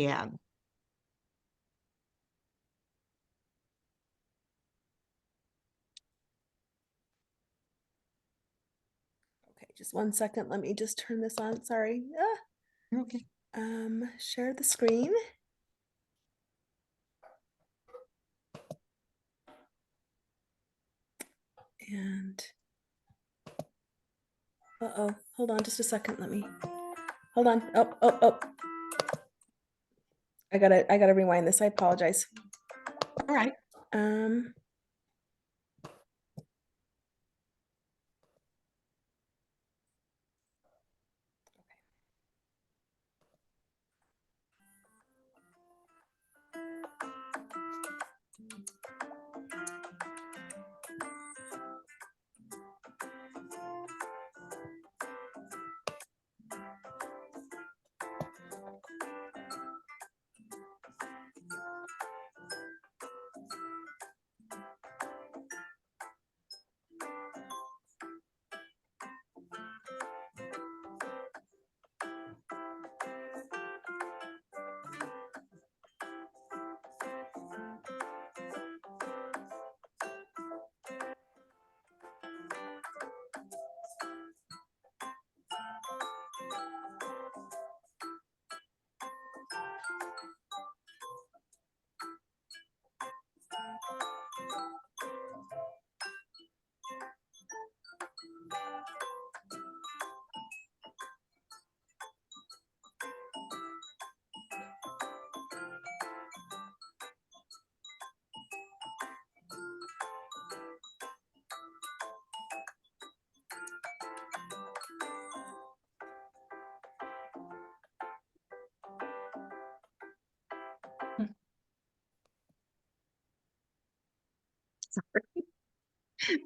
LeeAnn. Okay, just 1 second. Let me just turn this on. Sorry. Okay. Share the screen. And hold on just a second. Hold on. Oh. I gotta rewind this. I apologize. All right. Um,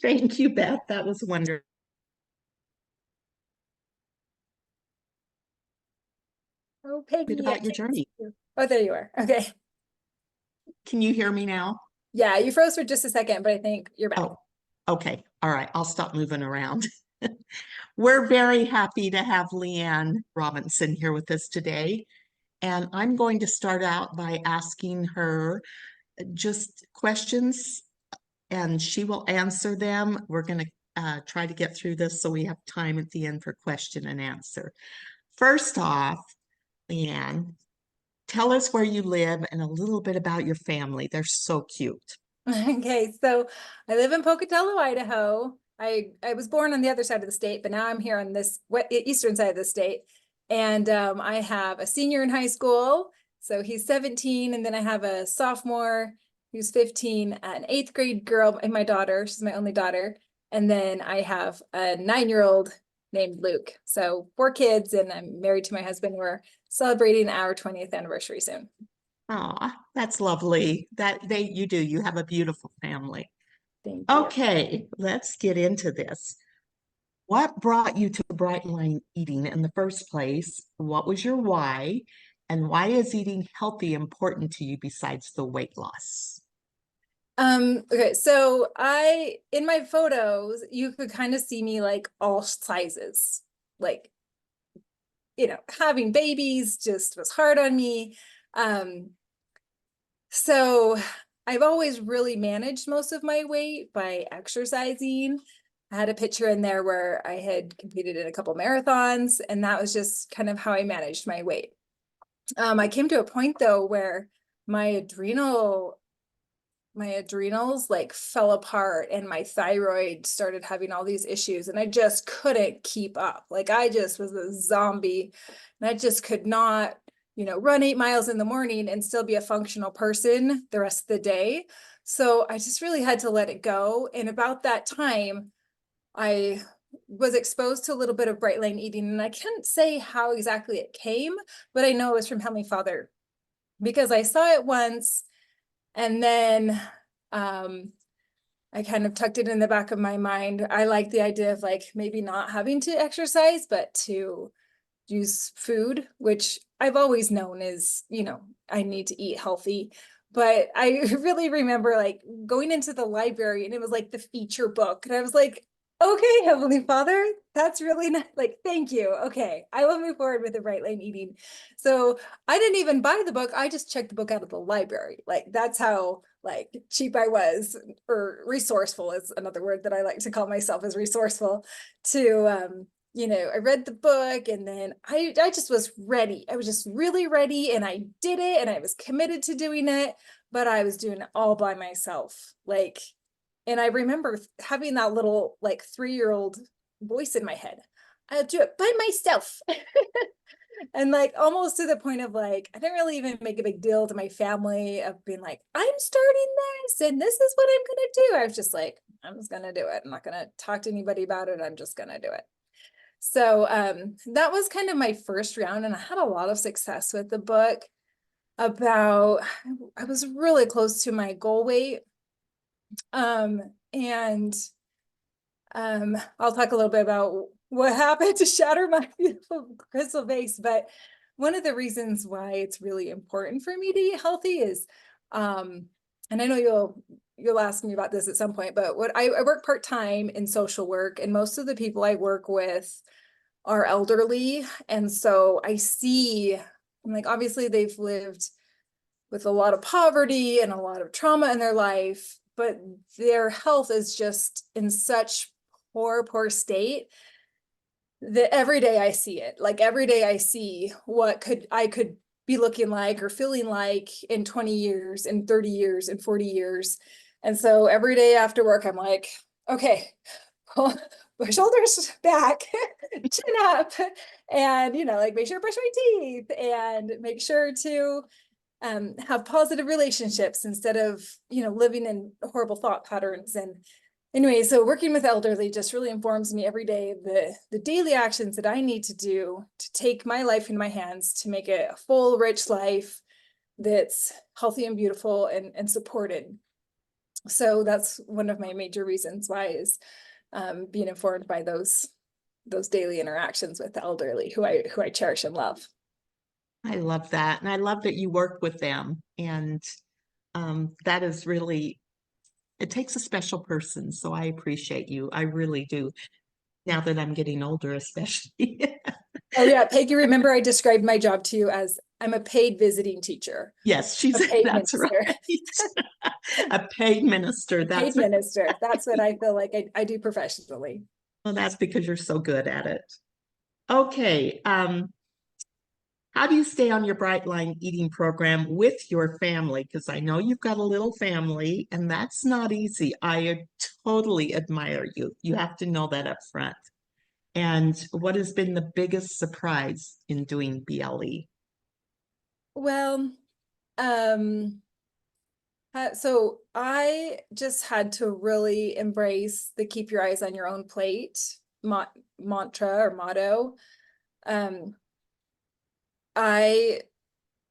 Thank you, Beth. That was wonderful. Oh, Bit Peggy, I about your can't see journey. you. Oh, there you are. Okay. Can you hear me now? Yeah, you froze for just a second, but I think you're back. Oh, okay. All right. I'll stop moving around. We're very happy to have LeeAnn Robinson here with us today. And I'm going to start out by asking her just questions and she will answer them. We're going to try to get through this so we have time at the end for question and answer. First off, LeeAnn, tell us where you live and a little bit about your family. They're so cute. Okay, so I live in Pocatello, Idaho. I was born on the other side of the state, but now I'm here on this eastern side of the state. And I have a senior in high school, so he's 17, and then I have a sophomore who's 15, an eighth grade girl, and my daughter, she's my only daughter. And then I have a 9-year-old named Luke. So 4 kids, and I'm married to my husband. We're celebrating our 20th anniversary soon. Aw, that's lovely. You do. You have a beautiful family. Thank you. Okay, let's get into this. What brought you to Bright Line Eating in the first place? What was your why? And why is eating healthy important to you besides the weight loss? Okay, so in my photos, you could kind of see me like all sizes. Like, having babies just was hard on me. So I've always really managed most of my weight by exercising. I had a picture in there where I had competed in a couple marathons, and that was just kind of how I managed my weight. I came to a point though where my adrenals like fell apart and my thyroid started having all these issues and I just couldn't keep up. Like I just was a zombie and I just could not, run 8 miles in the morning and still be a functional person the rest of the day. So I just really had to let it go. And about that time, I was exposed to a little bit of bright line eating, and I can't say how exactly it came, but I know it was from Heavenly Father because I saw it once and then I kind of tucked it in the back of my mind. I like the idea of like maybe not having to exercise, but to use food, which I've always known is, I need to eat healthy. But I really remember like going into the library and it was like the feature book. And I was like, Okay, Heavenly Father, that's really nice. Like, thank you. Okay, I will move forward with the Bright Line Eating. So I didn't even buy the book. I just checked the book out of the library. Like, that's how like cheap I was, or resourceful is another word that I like to call myself, is resourceful to I read the book, and then I just was ready. I was just really ready, and I did it, and I was committed to doing it, but I was doing it all by myself. Like, and I remember having that little like 3-year-old voice in my head. I'll do it by myself. And like almost to the point of like, I didn't really even make a big deal to my family of being like, I'm starting this and this is what I'm going to do. I was just like, I'm just going to do it. I'm not going to talk to anybody about it. I'm just going to do it. So that was kind of my first round, and I had a lot of success with the book. I was really close to my goal weight. And I'll talk a little bit about what happened to shatter my beautiful crystal vase, but one of the reasons why it's really important for me to eat healthy is, and I know you'll ask me about this at some point, but I work part-time in social work, and most of the people I work with are elderly. And so I see, like, obviously they've lived with a lot of poverty and a lot of trauma in their life, but their health is just in such poor state that every day I see it. Like, every day I see what I could be looking like or feeling like in 20 years, in 30 years, in 40 years. And so every day after work, I'm like, okay, pull my shoulders back, chin up, and like make sure I brush my teeth and make sure to have positive relationships instead of living in horrible thought patterns. And anyway, so working with elderly just really informs me every day the daily actions that I need to do to take my life in my hands to make it a full, rich life that's healthy and beautiful and supported. So that's one of my major reasons why is being informed by those daily interactions with the elderly who I cherish and love. I love that. And I love that you work with them. And that is really, it takes a special person. So I appreciate you. I really do. Now that I'm getting older, especially. Oh yeah, Peggy, remember I described my job to you as I'm a paid visiting teacher. Yes, A paid that's minister. right. A paid minister. Paid minister. That's what I feel like I do professionally. Well, that's because you're so good at it. Okay. How do you stay on your Bright Line eating program with your family? Because I know you've got a little family, and that's not easy. I totally admire you. You have to know that up front. And what has been the biggest surprise in doing BLE? Well, so I just had to really embrace the keep your eyes on your own plate mantra or motto. Um, I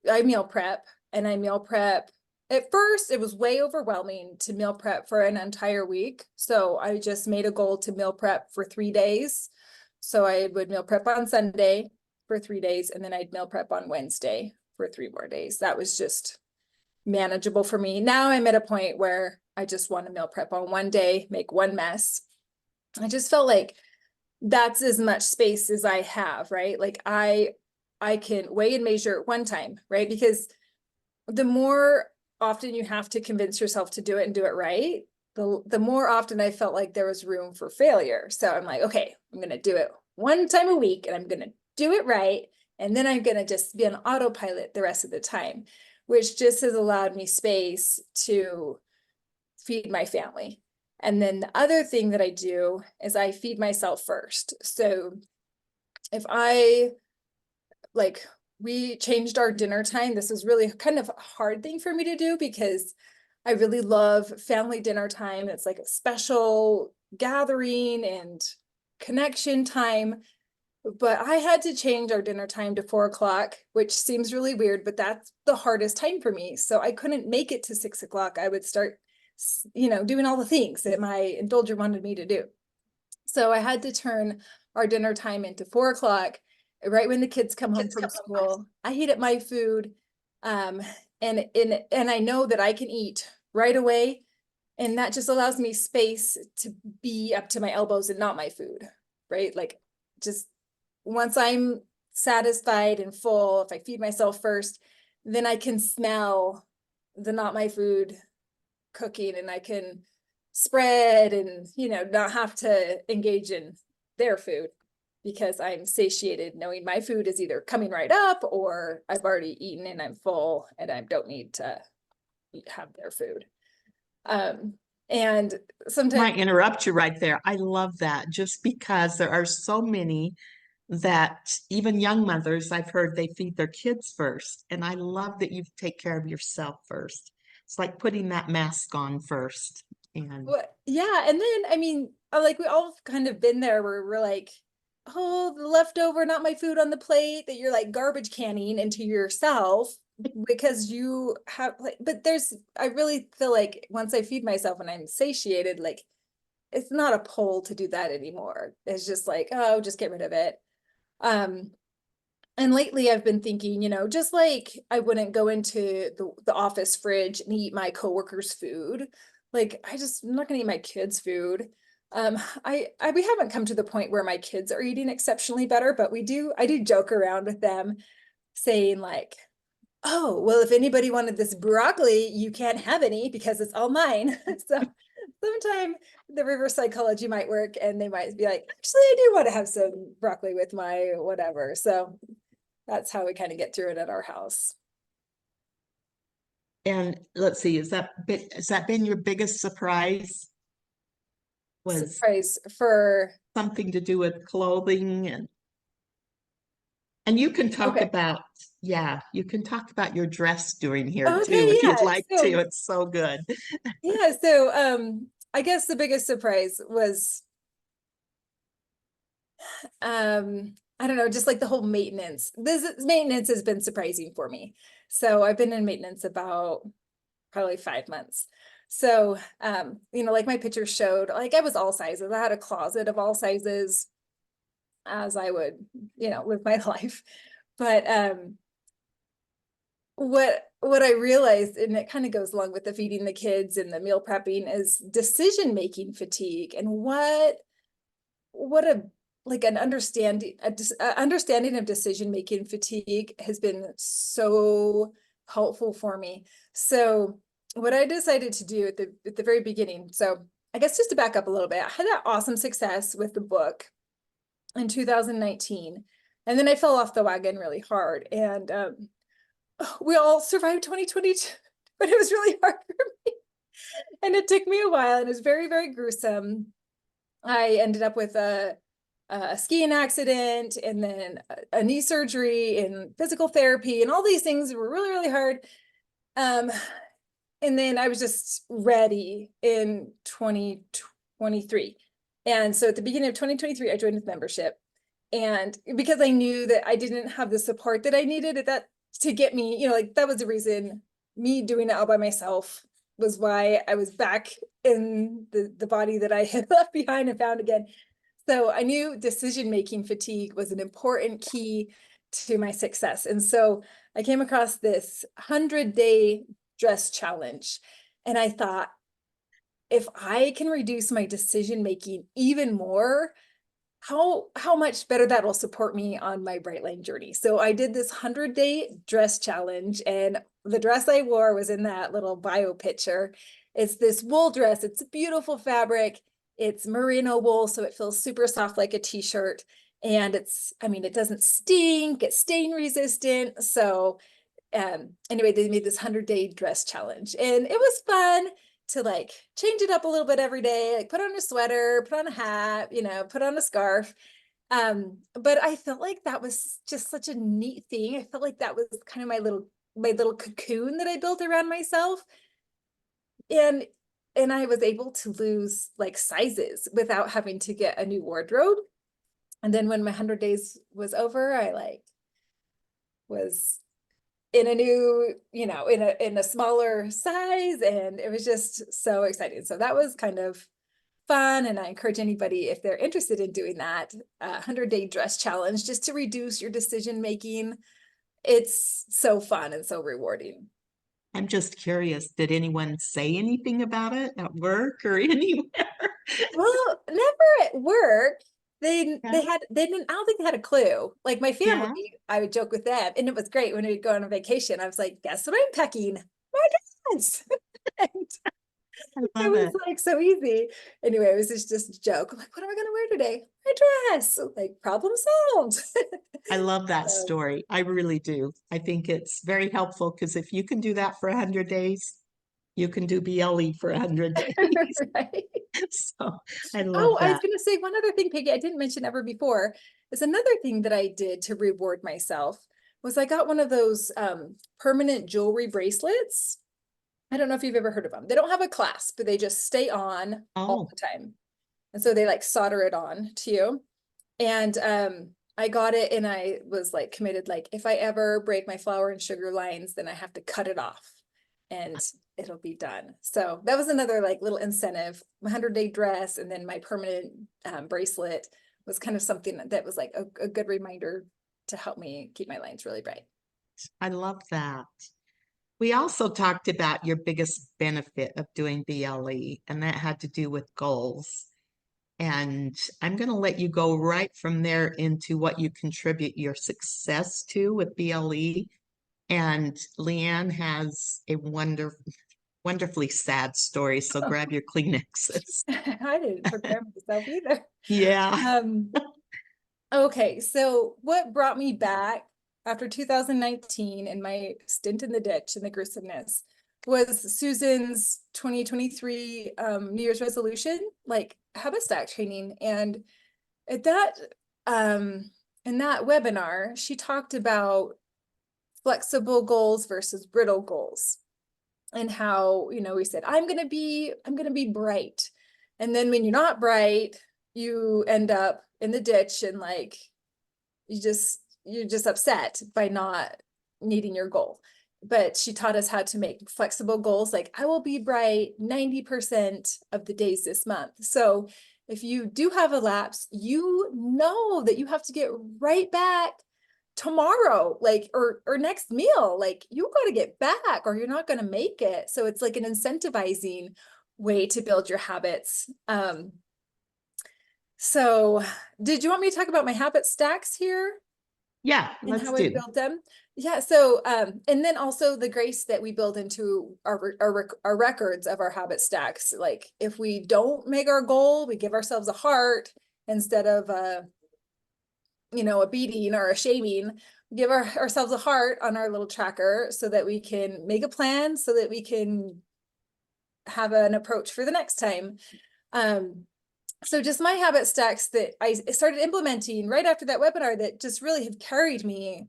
meal prep, and I meal prep. At first, it was way overwhelming to meal prep for an entire week. So I just made a goal to meal prep for 3 days. So I would meal prep on Sunday for 3 days, and then I'd meal prep on Wednesday for 3 more days. That was just manageable for me. Now I'm at a point where I just want to meal prep on one day, make one mess. I just felt like that's as much space as I have, right? Like I can weigh and measure one time, right? Because the more often you have to convince yourself to do it and do it right, the more often I felt like there was room for failure. So I'm like, okay, I'm going to do it one time a week, and I'm going to do it right. And then I'm going to just be on autopilot the rest of the time, which just has allowed me space to feed my family. And then the other thing that I do is I feed myself first. So if we changed our dinner time. This is really kind of a hard thing for me to do because I really love family dinner time. It's like a special gathering and connection time. But I had to change our dinner time to 4 o'clock, which seems really weird, but that's the hardest time for me. So I couldn't make it to 6 o'clock. I would start, doing all the things that my indulger wanted me to do. So I had to turn our dinner time into 4 o'clock, right when the kids come home from school. I heat up my food, and I know that I can eat right away, And that just allows me space to be up to my elbows and not my food, right? Like just once I'm satisfied and full, if I feed myself first, then I can smell the not my food cooking, and I can spread and, not have to engage in their food because I'm satiated knowing my food is either coming right up or I've already eaten and I'm full and I don't need to have their food. And sometimes, Might interrupt you right there. I love that just because there are so many that even young mothers, I've heard they feed their kids first. And I love that you take care of yourself first. It's like putting that mask on first. And yeah. And then, I mean, like we all kind of been there where we're like, oh, the leftover, not my food on the plate, that you're like garbage canning into yourself because you have like, but I really feel like once I feed myself and I'm satiated, like it's not a pull to do that anymore. It's just like, oh, just get rid of it. Um, and lately I've been thinking, just like I wouldn't go into the office fridge and eat my coworkers' food. Like I'm not gonna eat my kids' food. We haven't come to the point where my kids are eating exceptionally better, but I do joke around with them saying like, oh, well, if anybody wanted this broccoli, you can't have any because it's all mine. So sometime the reverse psychology might work and they might be like, actually, I do want to have some broccoli with my whatever. So that's how we kind of get through it at our house. let's see, has that been your biggest surprise? Was Surprise for something to do with clothing and you can talk okay. about, yeah, you can talk about your dress during here too, Okay, if you'd yeah. like to. So It's so good. yeah, so I guess the biggest surprise was I don't know, just like the whole maintenance. This maintenance has been surprising for me. So I've been in maintenance about probably 5 months. So like my picture showed, like I was all sizes. I had a closet of all sizes as I would, live my life. But what I realized, and it kind of goes along with the feeding the kids and the meal prepping, is decision-making fatigue. And what a like an understanding of decision-making fatigue has been so helpful for me. So what I decided to do at the very beginning, so I guess just to back up a little bit, I had that awesome success with the book in 2019, and then I fell off the wagon really hard, and we all survived 2022, but it was really hard for me, and it took me a while, and it was very, very gruesome. I ended up with a skiing accident and then a knee surgery and physical therapy, and all these things were really, really hard. And then I was just ready in 2023. And so at the beginning of 2023, I joined with membership. And because I knew that I didn't have the support that I needed at that to get me, like that was the reason me doing it all by myself was why I was back in the body that I had left behind and found again. So I knew decision-making fatigue was an important key to my success. And so I came across this 100-day dress challenge. And I thought, if I can reduce my decision-making even more, how much better that will support me on my Bright Line journey. So I did this 100-day dress challenge, and the dress I wore was in that little bio picture. It's this wool dress. It's a beautiful fabric. It's merino wool, so it feels super soft like a t-shirt. And it doesn't stink, it's stain resistant. So anyway, they made this 100-day dress challenge, and it was fun to like change it up a little bit every day, like put on a sweater, put on a hat, put on a scarf. But I felt like that was just such a neat thing. I felt like that was kind of my little cocoon that I built around myself. And I was able to lose like sizes without having to get a new wardrobe. And then when my 100 days was over, I like was in a new, in a smaller size, and it was just so exciting. So that was kind of fun, and I encourage anybody, if they're interested in doing that 100-day dress challenge, just to reduce your decision making. It's so fun and so rewarding. I'm just curious, did anyone say anything about it at work or anywhere? Well, never at work. Yeah. They didn't, I don't think they had a clue. Like my Yeah, family, I would joke with them, and it was great when we'd go on a vacation. I was like, guess what I'm packing? My dress. And I it love was it. like so easy. Anyway, it was just a joke. I'm like, what am I gonna wear today? My dress. Like, problem solved. I love that So, story. I really do. I think it's very helpful because if you can do that for 100 days, you can do BLE for 100 days. right. So I love Oh, I was that. gonna say one other thing, Peggy, I didn't mention ever before, is another thing that I did to reward myself was I got one of those permanent jewelry bracelets. I don't know if you've ever heard of them. They don't have a clasp, but they just stay on all Oh, the time. And so they like solder it on to you. And I got it and I was like committed, like if I ever break my flour and sugar lines, then I have to cut it off and it'll be done. So that was another like little incentive. My 100-day dress and then my permanent bracelet was kind of something that was like a good reminder to help me keep my lines really bright. I love that. We also talked about your biggest benefit of doing BLE, and that had to do with goals. And I'm going to let you go right from there into what you contribute your success to with BLE. And LeeAnn has a wonderfully sad story, so grab your Kleenexes. I didn't prepare myself either. Yeah. Um, okay, so what brought me back after 2019 and my stint in the ditch and the gruesomeness was Susan's 2023 New Year's resolution, like habit stack training. And at that in that webinar, she talked about flexible goals versus brittle goals and how, you know, we said, I'm gonna be bright. And then when you're not bright, you end up in the ditch and like you're just upset by not meeting your goal. But she taught us how to make flexible goals, like I will be bright 90% of the days this month. So if you do have a lapse, you know that you have to get right back tomorrow, like or next meal, like you got to get back or you're not going to make it. So it's like an incentivizing way to build your habits. So did you want me to talk about my habit stacks here Yeah, and let's how I do. build them? Yeah, so and then also the grace that we build into our records of our habit stacks. Like if we don't make our goal, we give ourselves a heart instead of you know, a beating or a shaming. Give ourselves a heart on our little tracker so that we can make a plan, so that we can have an approach for the next time. So just my habit stacks that I started implementing right after that webinar that just really have carried me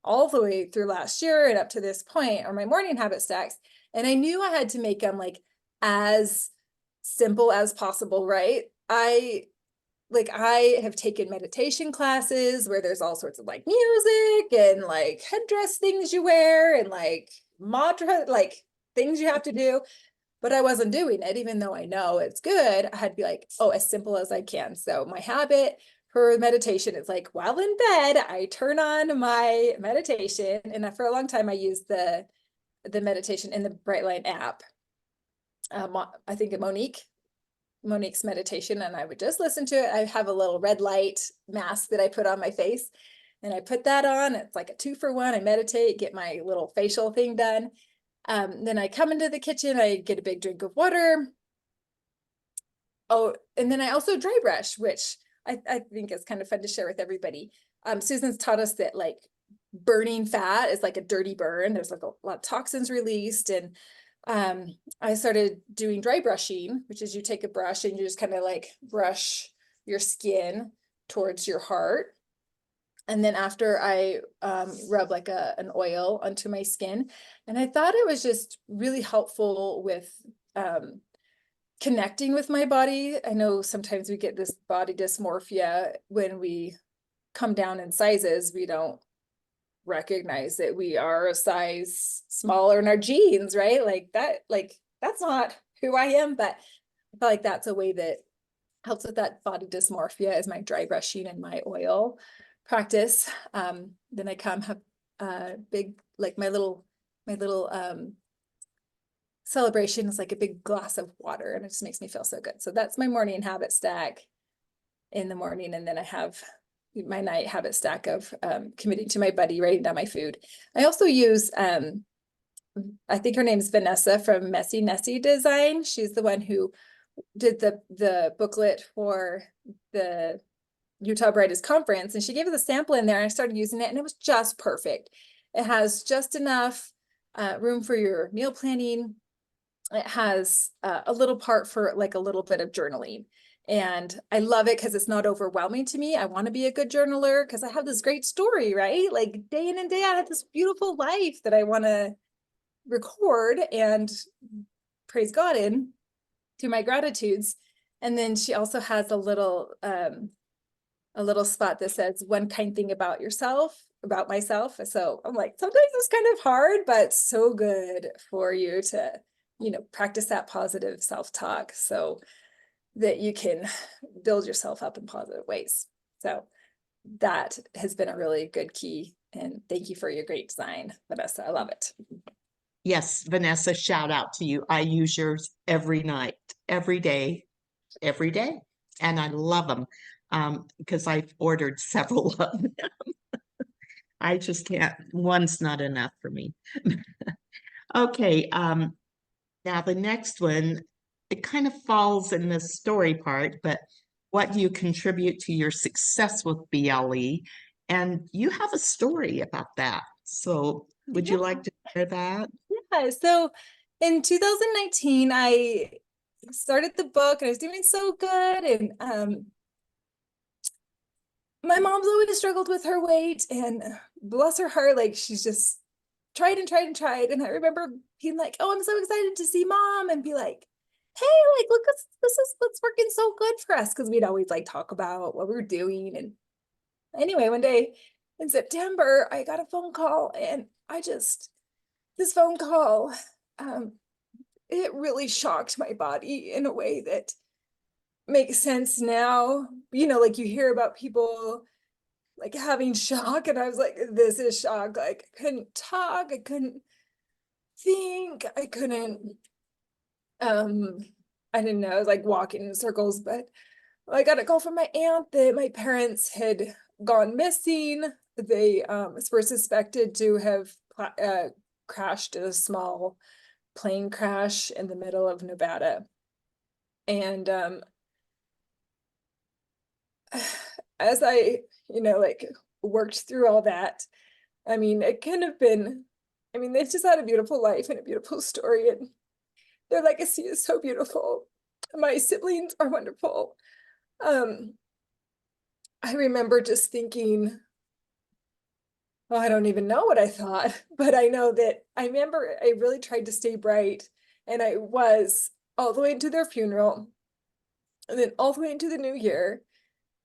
all the way through last year and up to this point are my morning habit stacks. And I knew I had to make them like as simple as possible, right? I have taken meditation classes where there's all sorts of like music and like headdress things you wear and like mantra, like things you have to do. But I wasn't doing it, even though I know it's good. I had to be like, oh, as simple as I can. So my habit for meditation is like while in bed, I turn on my meditation. And for a long time, I used the meditation in the Brightline app. I think Monique's meditation, and I would just listen to it. I have a little red light mask that I put on my face, and I put that on. It's like a 2-for-1. I meditate, get my little facial thing done. Then I come into the kitchen, I get a big drink of water. Oh, and then I also dry brush, which I think is kind of fun to share with everybody. Susan's taught us that like burning fat is like a dirty burn. There's like a lot of toxins released. And I started doing dry brushing, which is you take a brush and you just kind of like brush your skin towards your heart. And then after I rub like an oil onto my skin. And I thought it was just really helpful with connecting with my body. I know sometimes we get this body dysmorphia when we come down in sizes. We don't recognize that we are a size smaller in our genes, right? Like that's not who I am, but I feel like that's a way that helps with that body dysmorphia is my dry brushing and my oil practice. Then I come have big, like my little celebration is like a big glass of water, and it just makes me feel so good. So that's my morning habit stack in the morning. And then I have my night habit stack of committing to my buddy, writing down my food. I also use, I think her name's Vanessa from Messy Nessie Design. She's the one who did the booklet for the Utah Brightest Conference, and she gave us a sample in there, and I started using it, and it was just perfect. It has just enough room for your meal planning. It has a little part for like a little bit of journaling. And I love it because it's not overwhelming to me. I want to be a good journaler because I have this great story, right? Like day in and day out, I have this beautiful life that I want to record and praise God in through my gratitudes. And then she also has a little spot that says one kind thing about yourself, about myself. So I'm like, sometimes it's kind of hard, but so good for you to, you know, practice that positive self-talk so that you can build yourself up in positive ways. So that has been a really good key. And thank you for your great design, Vanessa. I love it. Yes, Vanessa, shout out to you. I use yours every night, every day, and I love them because I've ordered several of them. I just can't, one's not enough for me. Okay, now the next one, it kind of falls in the story part, but what do you contribute to your success with BLE? And you have a story about that. So would you like to share that? Yeah, so in 2019, I started the book and I was doing so good. And my mom's always struggled with her weight, and bless her heart, like she's just tried and tried and tried. And I remember being like, oh, I'm so excited to see mom, and be like, hey, like, look, this is what's working so good for us. Cause we'd always like talk about what we were doing. And anyway, one day in September, I got a phone call, and this phone call, it really shocked my body in a way that makes sense now. You know, like you hear about people like having shock, and I was like, this is shock. Like I couldn't talk, I couldn't think, I couldn't, I didn't know, I was like walking in circles. But I got a call from my aunt that my parents had gone missing. They were suspected to have crashed in a small plane crash in the middle of Nevada. And as I, you know, like worked through all that, I mean, it could have been, I mean, they've just had a beautiful life and a beautiful story, and their legacy is so beautiful. My siblings are wonderful. I remember just thinking, well, I don't even know what I thought, but I know that I remember I really tried to stay bright, and I was all the way into their funeral, and then all the way into the new year,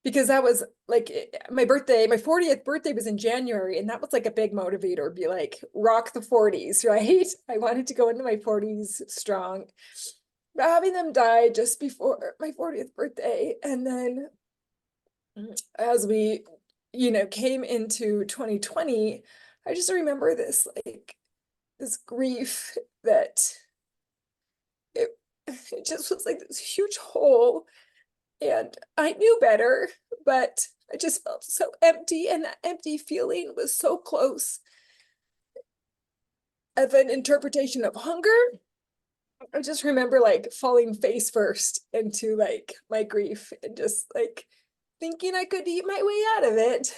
because that was like my birthday, my 40th birthday was in January, and that was like a big motivator, be like, rock the 40s, right? I wanted to go into my 40s strong. But having them die just before my 40th birthday, and then as we, you know, came into 2020, I just remember this like this grief that it just was like this huge hole. And I knew better, but I just felt so empty, and that empty feeling was so close of an interpretation of hunger. I just remember like falling face first into like my grief, and just like thinking I could eat my way out of it.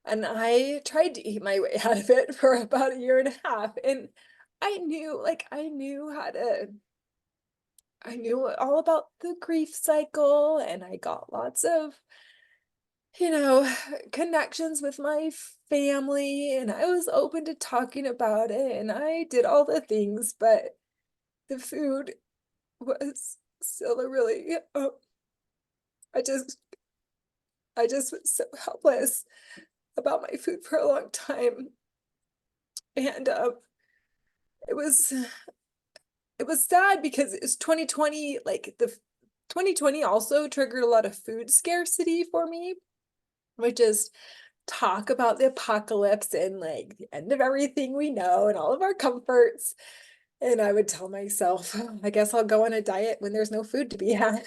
And I tried to eat my way out of it for about a year and a half. And I knew I knew all about the grief cycle, and I got lots of, you know, connections with my family, and I was open to talking about it, and I did all the things, but the food was still a really, I just was so helpless about my food for a long time. And it was sad because it's 2020, like the 2020 also triggered a lot of food scarcity for me, which is talk about the apocalypse and like the end of everything we know and all of our comforts. And I would tell myself, "Oh, I guess I'll go on a diet when there's no food to be had."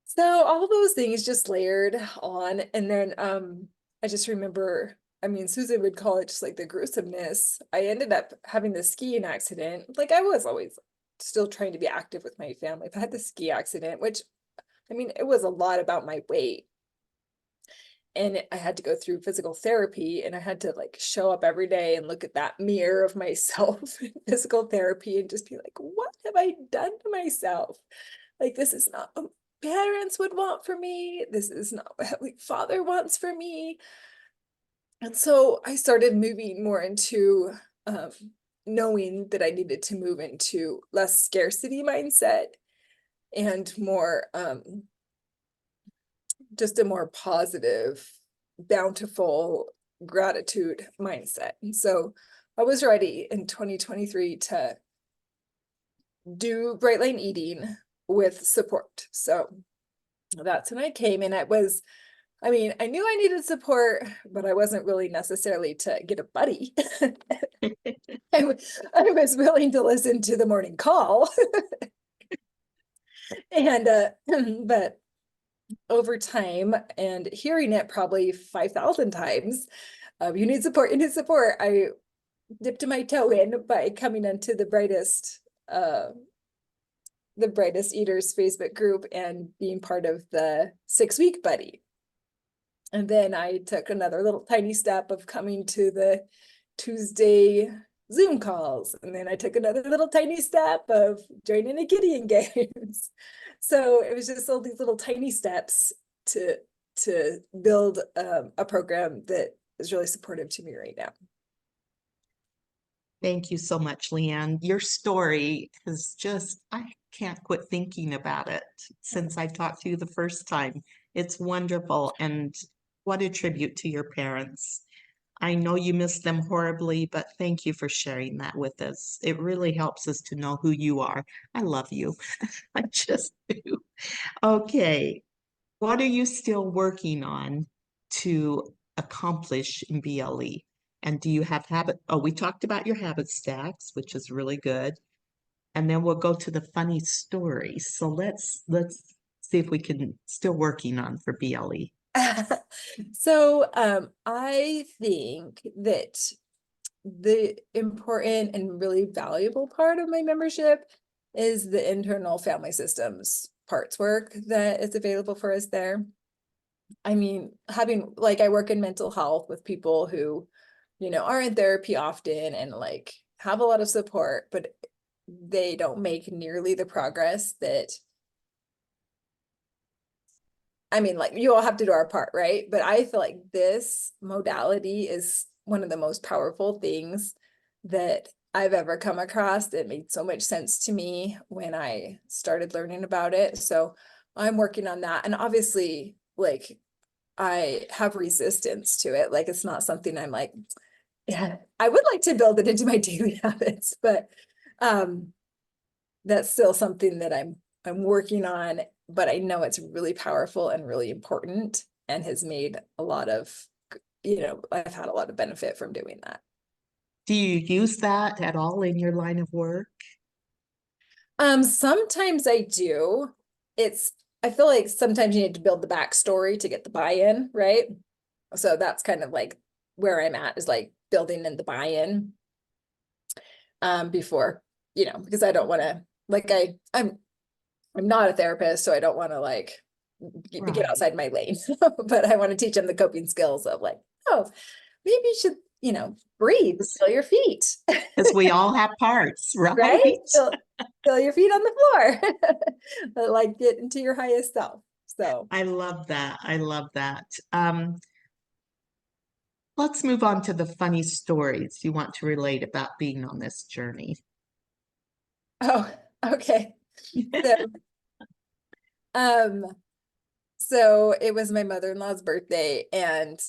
So all those things just layered on. And then I just remember, I mean, Susan would call it just like the gruesomeness. I ended up having the skiing accident. Like I was always still trying to be active with my family, but I had the ski accident, which I mean, it was a lot about my weight. And I had to go through physical therapy, and I had to like show up every day and look at that mirror of myself in physical therapy and just be like, what have I done to myself? Like, this is not what parents would want for me. This is not what like father wants for me. And so I started moving more into knowing that I needed to move into less scarcity mindset and more just a more positive, bountiful gratitude mindset. And so I was ready in 2023 to do bright line eating with support. So that's when I came, and it was, I mean, I knew I needed support, but I wasn't really necessarily to get a buddy. I was willing to listen to the morning call. And but over time and hearing it probably 5,000 times, you need support, you need support. I dipped my toe in by coming into the Brightest Eaters Facebook group and being part of the 6-week buddy. And then I took another little tiny step of coming to the Tuesday Zoom calls. And then I took another little tiny step of joining the Gideon games. So it was just all these little tiny steps to build a program that is really supportive to me right now. Thank you so much, LeeAnn. Your story is just, I can't quit thinking about it since I talked to you the first time. It's wonderful, and what a tribute to your parents. I know you miss them horribly, but thank you for sharing that with us. It really helps us to know who you are. I love you. I just do. Okay. What are you still working on to accomplish in BLE? And do you have habit? Oh, we talked about your habit stacks, which is really good. And then we'll go to the funny stories. So let's see if we can still working on for BLE. So I think that the important and really valuable part of my membership is the internal family systems parts work that is available for us there. I mean, having like I work in mental health with people who, you know, are in therapy often and like have a lot of support, but they don't make nearly the progress that, I mean, like you all have to do our part, right? But I feel like this modality is one of the most powerful things that I've ever come across. It made so much sense to me when I started learning about it. So I'm working on that. And obviously, like I have resistance to it. Like it's not something I'm like, yeah, I would like to build it into my daily habits, but that's still something that I'm working on, but I know it's really powerful and really important and has made a lot of, you know, I've had a lot of benefit from doing that. Do you use that at all in your line of work? Sometimes I do. I feel like sometimes you need to build the backstory to get the buy-in, right? So that's kind of like where I'm at, is like building in the buy-in before, you know, because I don't want to, like I'm not a therapist, so I don't want to like get Right. outside my lane, but I want to teach them the coping skills of like, oh, maybe you should, you know, breathe, feel your feet, Because we all have parts, right? right? Feel your feet on the floor, but like get into your highest self. So I love that. I love that. Let's move on to the funny stories you want to relate about being on this journey. oh, okay. So um so it was my mother-in-law's birthday, and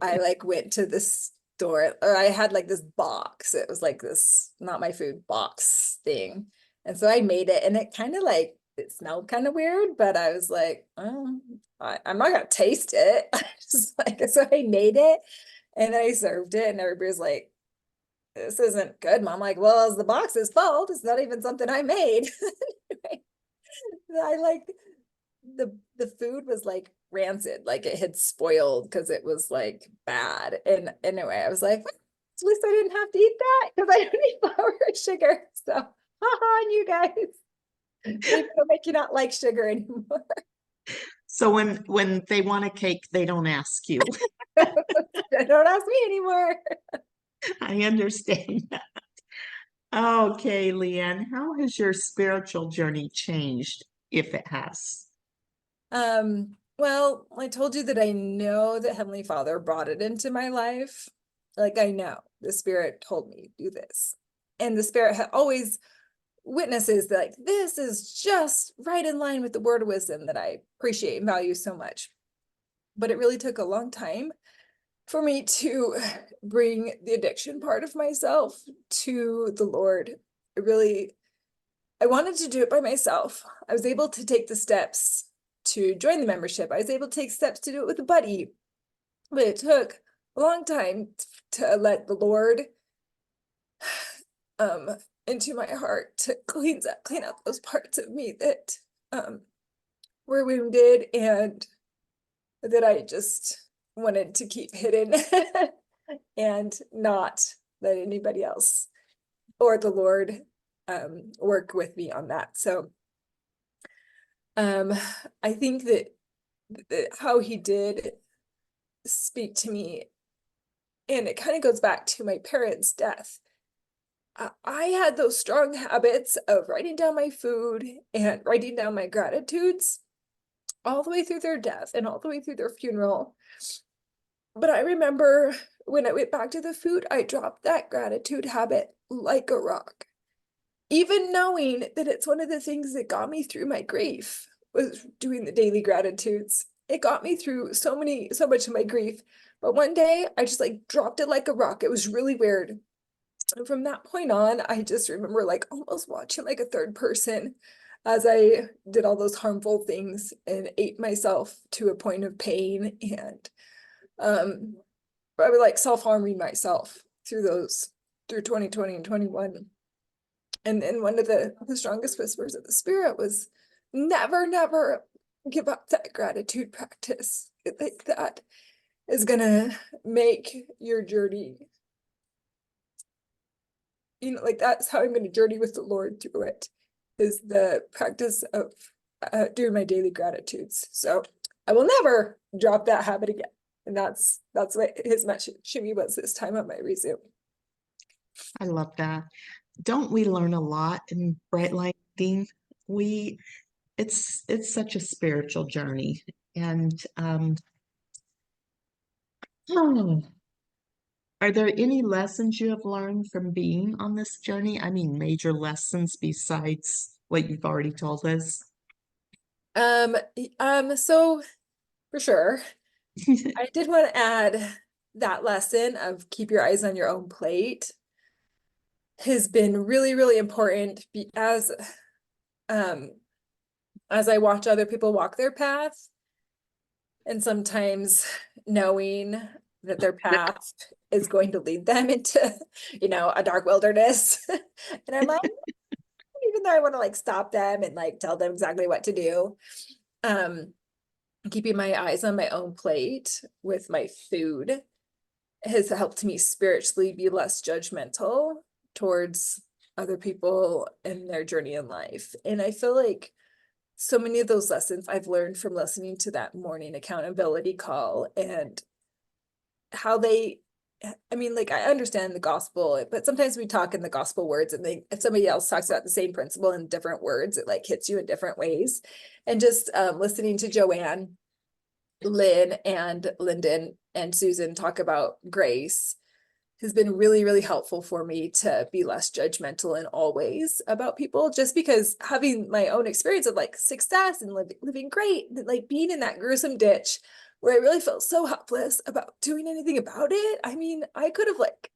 I like went to this store, or I had like this box. It was like this not my food box thing. And so I made it, and it kind of like it smelled kind of weird, but I was like, oh, I'm not gonna taste it. Just like, so I made it and I served it, and everybody's like, this isn't good, Mom. I'm like, well, it's the box's fault. It's not even something I made. I like the food was like rancid, like it had spoiled because it was like bad. And anyway, I was like, at least I didn't have to eat that because I don't eat flour or sugar. So, haha, on you guys. Maybe it'll make you not like sugar anymore. So when they want a cake, they don't ask you. Don't ask me anymore. I understand that. Okay, LeeAnn, how has your spiritual journey changed, if it has? Well, I told you that I know that Heavenly Father brought it into my life. Like I know the Spirit told me do this. And the Spirit always witnesses that like this is just right in line with the word of wisdom that I appreciate and value so much. But it really took a long time for me to bring the addiction part of myself to the Lord. I wanted to do it by myself. I was able to take the steps to join the membership. I was able to take steps to do it with a buddy, but it took a long time to let the Lord into my heart to clean out those parts of me that were wounded and that I just wanted to keep hidden and not let anybody else or the Lord work with me on that. So I think that how he did speak to me, and it kind of goes back to my parents' death. I had those strong habits of writing down my food and writing down my gratitudes all the way through their death and all the way through their funeral. But I remember when I went back to the food, I dropped that gratitude habit like a rock. Even knowing that it's one of the things that got me through my grief was doing the daily gratitudes. It got me through so much of my grief. But one day I just like dropped it like a rock. It was really weird. And from that point on, I just remember like almost watching like a third person as I did all those harmful things and ate myself to a point of pain. And I would like self-harming myself through 2020 and 21. And then one of the strongest whispers of the Spirit was never, never give up that gratitude practice. Like that is gonna make your journey, like that's how I'm gonna journey with the Lord through it, is the practice of doing my daily gratitudes. So I will never drop that habit again. And that's what his message to me was this time on my resume. I love that. Don't we learn a lot in Bright Light Reading? We it's such a spiritual journey. And oh, are there any lessons you have learned from being on this journey? I mean, major lessons besides what you've already told us. So for sure, I did want to add that lesson of keep your eyes on your own plate has been really, really important as I watch other people walk their path, and sometimes knowing that their path is going to lead them into, a dark wilderness. And I'm like, even though I want to like stop them and like tell them exactly what to do, keeping my eyes on my own plate with my food has helped me spiritually be less judgmental towards other people and their journey in life. And I feel like so many of those lessons I've learned from listening to that morning accountability call, and how like I understand the gospel, but sometimes we talk in the gospel words, and if somebody else talks about the same principle in different words, it like hits you in different ways. And just listening to Joanne, Lynn, and Lyndon and Susan talk about grace has been really, really helpful for me to be less judgmental in all ways about people, just because having my own experience of like success and living great, like being in that gruesome ditch where I really felt so helpless about doing anything about it. I mean, I could have like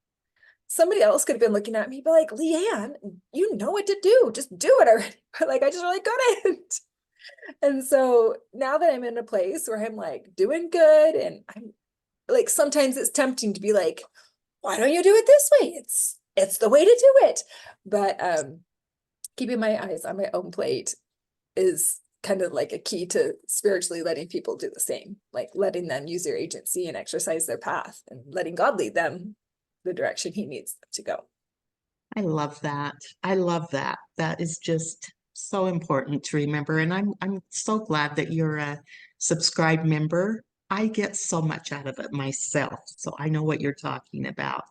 somebody else could have been looking at me, but like, LeeAnn, you know what to do. Just do it already. But like, I just really couldn't. And so now that I'm in a place where I'm like doing good, and I'm like, sometimes it's tempting to be like, why don't you do it this way? It's the way to do it. But keeping my eyes on my own plate is kind of like a key to spiritually letting people do the same, like letting them use their agency and exercise their path and letting God lead them the direction he needs them to go. I love that. I love that. That is just so important to remember. And I'm so glad that you're a subscribed member. I get so much out of it myself, so I know what you're talking about.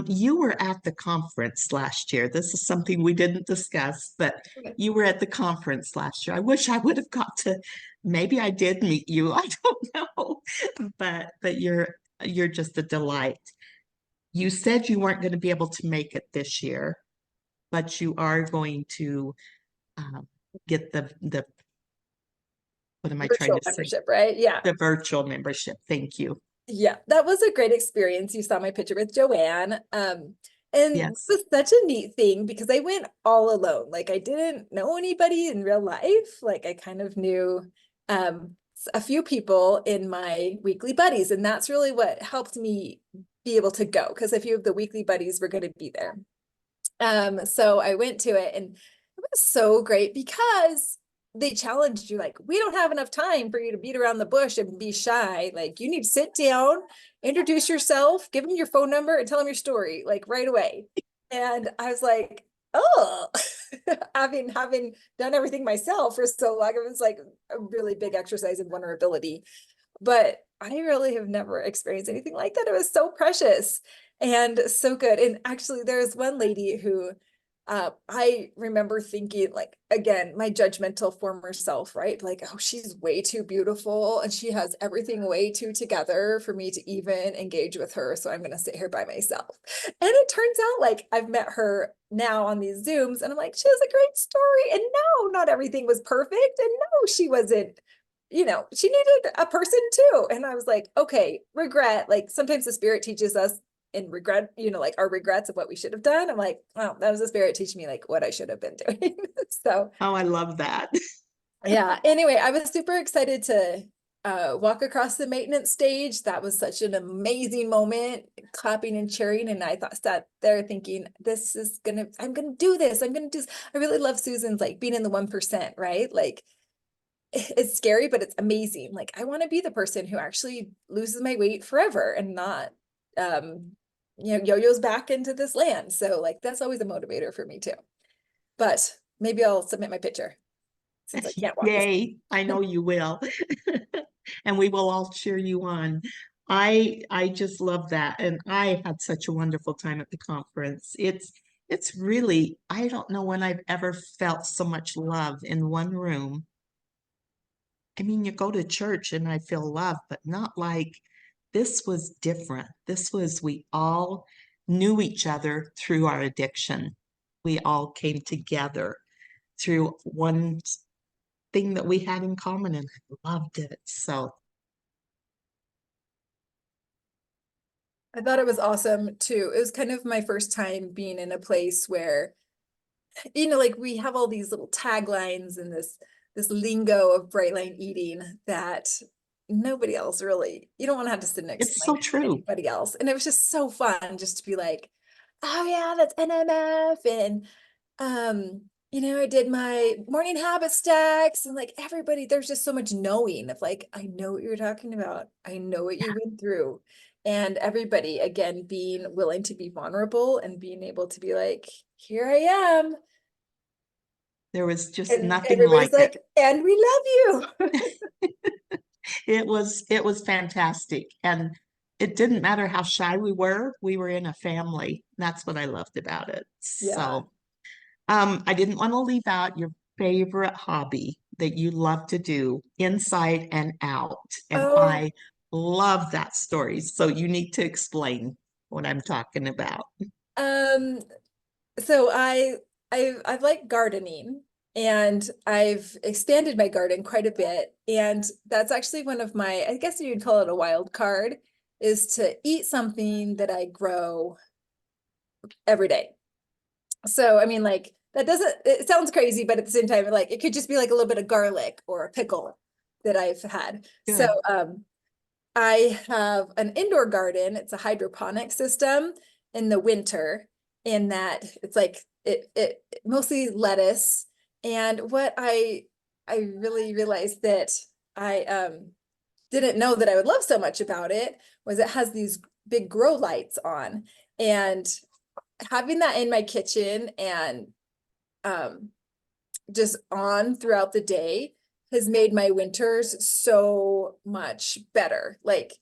You were at the conference last year. This is something we didn't discuss, but Okay. you were at the conference last year. I wish I would have got to, maybe I did meet you. I don't know. But you're just a delight. You said you weren't going to be able to make it this year, but you are going to um, get the what am I trying Virtual to say? membership, right? Yeah. The virtual membership. Thank you. Yeah, that was a great experience. You saw my picture with Joanne. And it Yes. was such a neat thing because I went all alone. Like I didn't know anybody in real life. Like I kind of knew a few people in my weekly buddies, and that's really what helped me be able to go because a few of the weekly buddies were going to be there. So I went to it, and it was so great because they challenged you like, we don't have enough time for you to beat around the bush and be shy. Like you need to sit down, introduce yourself, give them your phone number, and tell them your story like right away. And I was like, oh, having done everything myself for so long, it was like a really big exercise in vulnerability. But I really have never experienced anything like that. It was so precious and so good. And actually, there's one lady who I remember thinking, like, again, my judgmental former self, right? Like, oh, she's way too beautiful and she has everything way too together for me to even engage with her. So I'm going to sit here by myself. And it turns out, like, I've met her now on these Zooms, and I'm like, she has a great story. And no, not everything was perfect. And no, she wasn't, she needed a person too. And I was like, okay, regret. Like sometimes the spirit teaches us in regret, like our regrets of what we should have done. I'm like, oh, that was the spirit teaching me like what I should have been doing. So Oh, I love that. yeah. Anyway, I was super excited to walk across the maintenance stage. That was such an amazing moment, clapping and cheering. And I sat there thinking, I'm gonna do this. I really love Susan's like being in the 1%, right? Like it's scary, but it's amazing. Like I want to be the person who actually loses my weight forever and not yo-yos back into this land. So like that's always a motivator for me too. But maybe I'll submit my picture since I can't walk this. Yay. I know you will. And we will all cheer you on. I just love that. And I had such a wonderful time at the conference. It's really, I don't know when I've ever felt so much love in one room. I mean, you go to church and I feel love, but not like this was different. This was, we all knew each other through our addiction. We all came together through one thing that we had in common, and I loved it. So I thought it was awesome too. It was kind of my first time being in a place where, like we have all these little taglines and this lingo of bright line eating that nobody else really, you don't want to have to sit and it's explain so it to true. anybody else. And it was just so fun just to be like, oh yeah, that's NMF. And I did my morning habit stacks, and like everybody, there's just so much knowing of like, I know what you're talking about. I know what you went through. And everybody, again, being willing to be vulnerable and being able to be like, here I am. There was just And nothing everybody's like it. like, and we love you. It was fantastic. And it didn't matter how shy we were in a family. That's what I loved about it. Yeah. So I didn't want to leave out your favorite hobby that you love to do inside and out. And Oh, I love that story. So you need to explain what I'm talking about. um, so I've liked gardening, and I've expanded my garden quite a bit. And that's actually one of my, I guess you'd call it a wild card, is to eat something that I grow every day. So, I mean, like, that doesn't, it sounds crazy, but at the same time, like, it could just be like a little bit of garlic or a pickle that I've had. So, Good. I have an indoor garden. It's a hydroponic system in the winter, in that it's like it mostly lettuce. And what I really realized that I didn't know that I would love so much about it was it has these big grow lights on. And having that in my kitchen and um just on throughout the day has made my winters so much better. Like,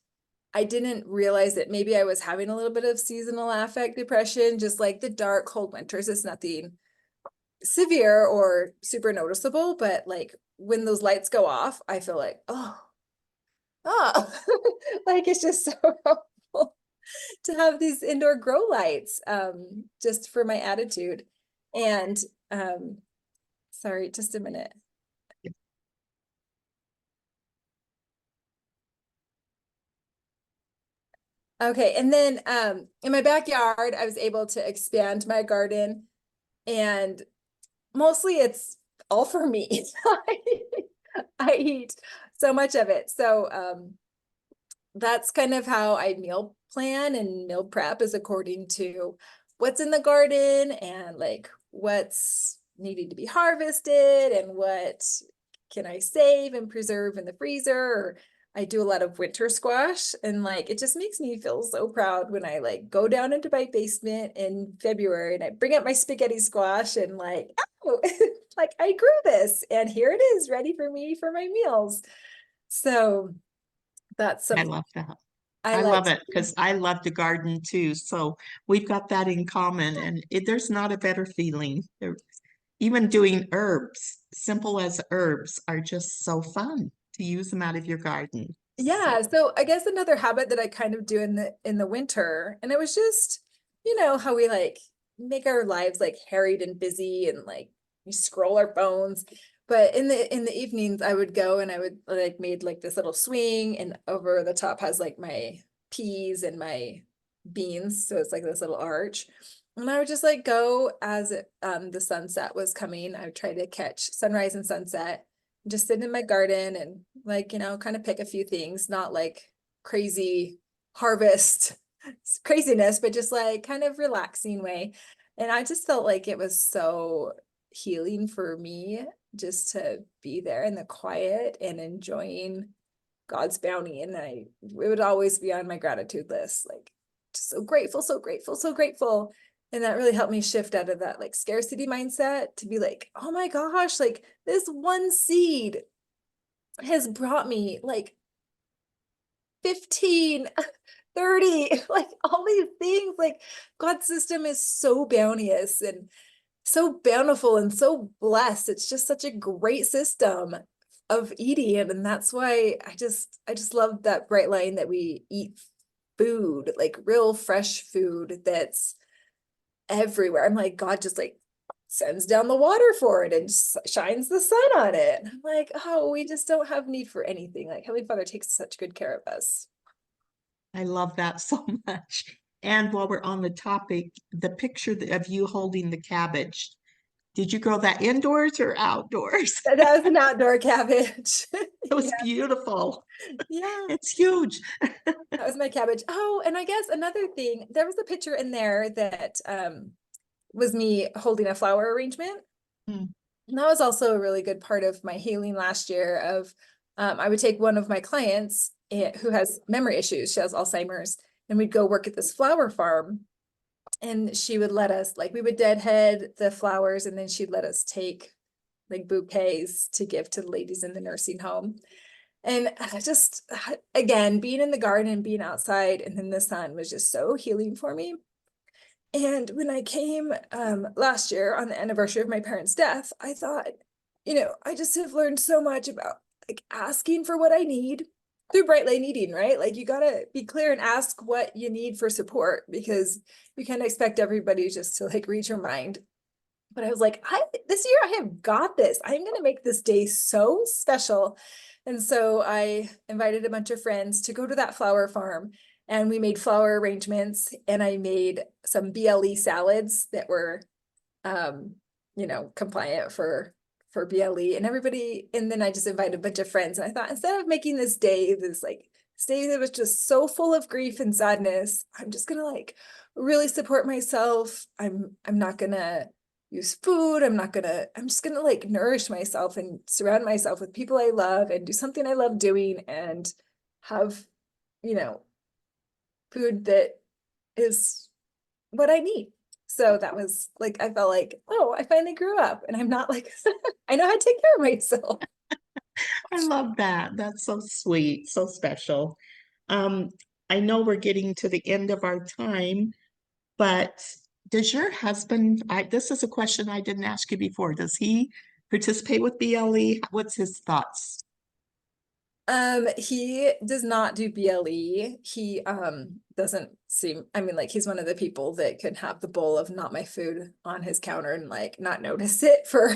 I didn't realize that maybe I was having a little bit of seasonal affect depression, just like the dark, cold winters. It's nothing severe or super noticeable, but like when those lights go off, I feel like, oh, like it's just so helpful to have these indoor grow lights, just for my attitude. And sorry, just a minute. Okay, and then in my backyard, I was able to expand my garden, and mostly it's all for me. I eat so much of it. So that's kind of how I meal plan and meal prep, is according to what's in the garden and like what's needing to be harvested and what can I save and preserve in the freezer. Or I do a lot of winter squash, and like it just makes me feel so proud when I like go down into my basement in February and I bring up my spaghetti squash and like, oh, like I grew this and here it is ready for me for my meals. So that's I something love that. I I like love to it because I love to garden too. So we've got that in common, and there's not a better feeling. Even doing herbs, simple as herbs, are just so fun to use them out of your garden. Yeah, So so I guess another habit that I kind of do in the winter, and it was just, you know, how we like make our lives like harried and busy and like we scroll our phones. But in the evenings I would go and I would like made like this little swing, and over the top has like my peas and my beans. So it's like this little arch. And I would just like go as the sunset was coming. I would try to catch sunrise and sunset, just sit in my garden and like, you know, kind of pick a few things, not like crazy harvest craziness, but just like kind of relaxing way. And I just felt like it was so healing for me just to be there in the quiet and enjoying God's bounty. And it would always be on my gratitude list, like just so grateful, so grateful, so grateful. And that really helped me shift out of that like scarcity mindset to be like, oh my gosh, like this one seed has brought me like 15, 30, like all these things. Like God's system is so bounteous and so bountiful and so blessed. It's just such a great system of eating. And that's why I just love that bright line that we eat food, like real fresh food that's everywhere. I'm like, God just like sends down the water for it and shines the sun on it. And I'm like, oh, we just don't have need for anything. Like Heavenly Father takes such good care of us. I love that so much. And while we're on the topic, the picture of you holding the cabbage, did you grow that indoors or outdoors? That was an outdoor cabbage. It was Yeah, beautiful. yeah, It's huge. that was my cabbage. Oh, and I guess another thing, there was a picture in there that was me holding a flower arrangement. Hmm. And that was also a really good part of my healing last year of I would take one of my clients who has memory issues. She has Alzheimer's, and we'd go work at this flower farm, and she would let us like we would deadhead the flowers, and then she'd let us take like bouquets to give to the ladies in the nursing home. And I just again, being in the garden and being outside and in the sun was just so healing for me. And when I came last year on the anniversary of my parents' death, I thought, you know, I just have learned so much about like asking for what I need through Bright Lane Eating, right? Like you gotta be clear and ask what you need for support, because you can't expect everybody just to like read your mind. But I was like, this year I have got this. I'm gonna make this day so special. And so I invited a bunch of friends to go to that flower farm. and we made flower arrangements, and I made some BLE salads that were, compliant for BLE and everybody. And then I just invited a bunch of friends, and I thought, instead of making this day, this day that was just so full of grief and sadness, I'm just gonna like really support myself. I'm not gonna use food. I'm just gonna like nourish myself and surround myself with people I love and do something I love doing and have, food that is what I need. So that was like, I felt like, oh, I finally grew up and I'm not like, I know how to take care of myself. I love that. That's so sweet, so special. Um, I know we're getting to the end of our time, but does your husband, this is a question I didn't ask you before. Does he participate with BLE? What's his thoughts? He does not do BLE. He doesn't seem, I mean, like he's one of the people that could have the bowl of not my food on his counter and like not notice it for